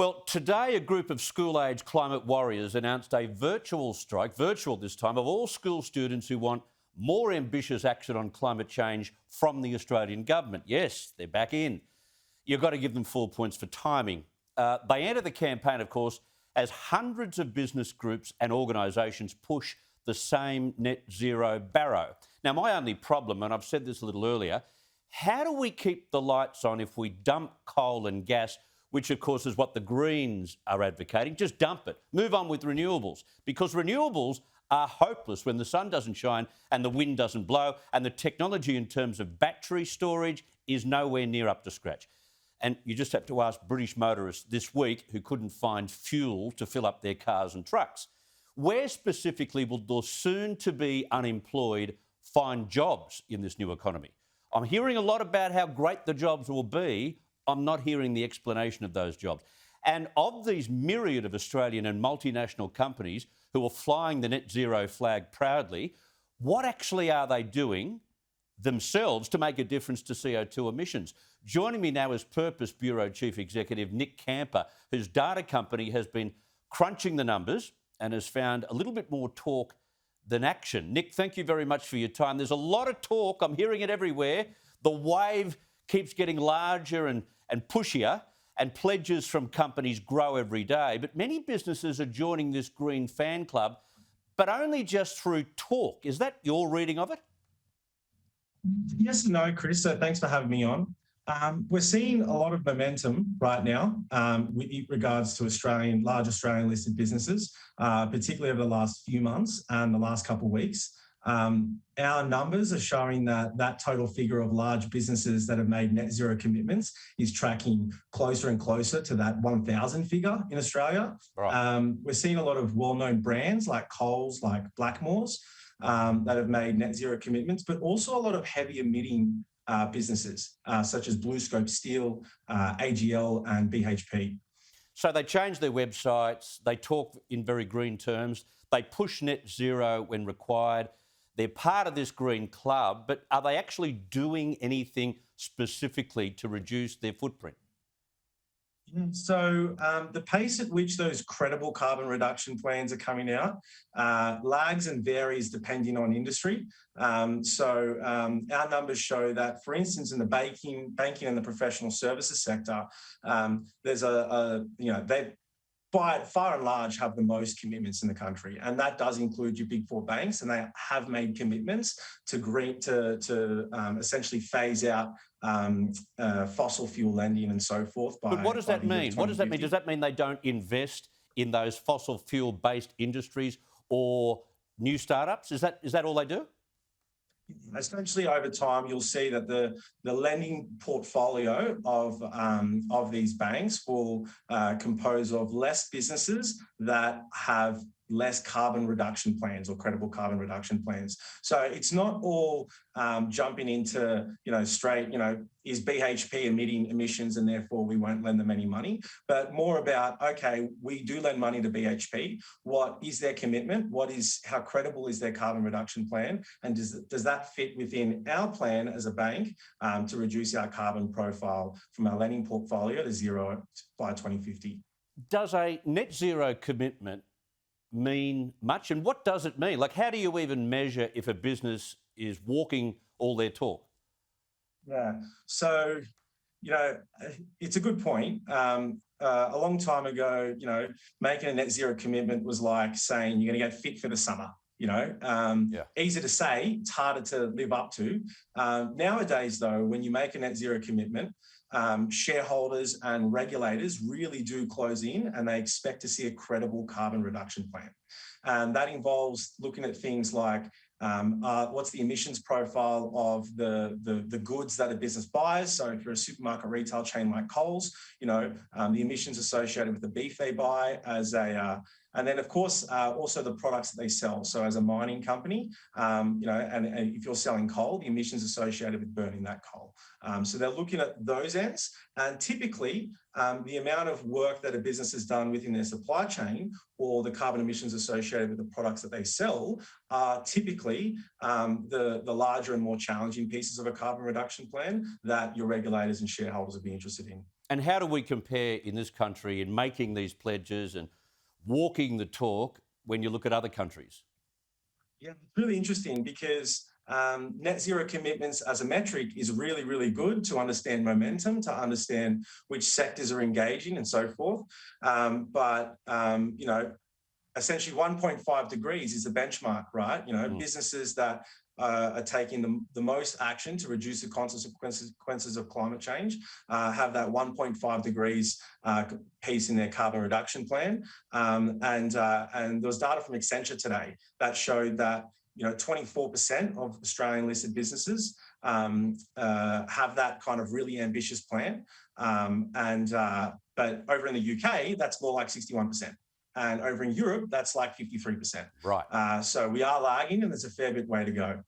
Well, today a group of school-age climate warriors announced a virtual strike, virtual this time, of all school students who want more ambitious action on climate change from the Australian government. Yes, they're back in. You've got to give them full points for timing. They enter the campaign, of course, as hundreds of business groups and organisations push the same net zero barrow. Now, my only problem, and I've said this a little earlier, how do we keep the lights on if we dump coal and gas, which of course is what the Greens are advocating? Just dump it. Move on with renewables, because renewables are hopeless when the sun doesn't shine and the wind doesn't blow, and the technology in terms of battery storage is nowhere near up to scratch. And you just have to ask British motorists this week who couldn't find fuel to fill up their cars and trucks. Where specifically will the soon-to-be unemployed find jobs in this new economy? I'm hearing a lot about how great the jobs will be. I'm not hearing the explanation of those jobs. And of these myriad of Australian and multinational companies who are flying the net zero flag proudly, what actually are they doing themselves to make a difference to CO2 emissions? Joining me now is Purpose Bureau Chief Executive Nick Kamper, whose data company has been crunching the numbers and has found a little bit more talk than action. Nick, thank you very much for your time. There's a lot of talk. I'm hearing it everywhere. The wave keeps getting larger and pushier, and pledges from companies grow every day. But many businesses are joining this green fan club, but only just through talk. Is that your reading of it? Yes and no, Chris. So thanks for having me on. We're seeing a lot of momentum right now with regards to large Australian listed businesses, particularly over the last few months and the last couple of weeks. Our numbers are showing that total figure of large businesses that have made net zero commitments is tracking closer and closer to that 1,000 figure in Australia. Right. We're seeing a lot of well-known brands like Coles, like Blackmores, that have made net zero commitments, but also a lot of heavy-emitting businesses such as BlueScope Steel, AGL and BHP. So they change their websites, they talk in very green terms, they push net zero when required. They're part of this green club, but are they actually doing anything specifically to reduce their footprint? So the pace at which those credible carbon reduction plans are coming out lags and varies depending on industry. Our numbers show that, for instance, in the banking and the professional services sector, there's they by far and large have the most commitments in the country, and that does include your big four banks, and they have made commitments to essentially phase out fossil fuel lending and so forth. But what does that mean? What does that mean? Does that mean they don't invest in those fossil fuel-based industries or new startups? Is that all they do? Essentially, over time, you'll see that the lending portfolio of these banks will compose of less businesses that have less carbon reduction plans or credible carbon reduction plans. So it's not all jumping into, straight, is BHP emitting emissions and therefore we won't lend them any money, but more about, okay, we do lend money to BHP. What is their commitment? How credible is their carbon reduction plan? And does that fit within our plan as a bank to reduce our carbon profile from our lending portfolio to zero by 2050? Does a net zero commitment mean much? And what does it mean? Like, how do you even measure if a business is walking all their talk? Yeah, so, it's a good point. A long time ago, making a net zero commitment was like saying you're going to get fit for the summer. Easy to say, it's harder to live up to. Nowadays, though, when you make a net zero commitment, shareholders and regulators really do close in and they expect to see a credible carbon reduction plan. And that involves looking at things like what's the emissions profile of the goods that a business buys. So if you're a supermarket retail chain like Coles, the emissions associated with the beef they buy and then, of course, also the products that they sell. So as a mining company, and if you're selling coal, the emissions associated with burning that coal. So they're looking at those ends. And typically, the amount of work that a business has done within their supply chain or the carbon emissions associated with the products that they sell are typically the larger and more challenging pieces of a carbon reduction plan that your regulators and shareholders would be interested in. And how do we compare in this country in making these pledges and walking the talk when you look at other countries? Yeah, it's really interesting because net zero commitments as a metric is really, really good to understand momentum, to understand which sectors are engaging and so forth. You know, essentially 1.5 degrees is the benchmark, right? You know, businesses that are taking the most action to reduce the consequences of climate change have that 1.5 degrees piece in their carbon reduction plan. And there was data from Accenture today that showed that 24% of Australian listed businesses have that kind of really ambitious plan. But over in the UK, that's more like 61%. And over in Europe, that's like 53%. Right. So we are lagging and there's a fair bit way to go.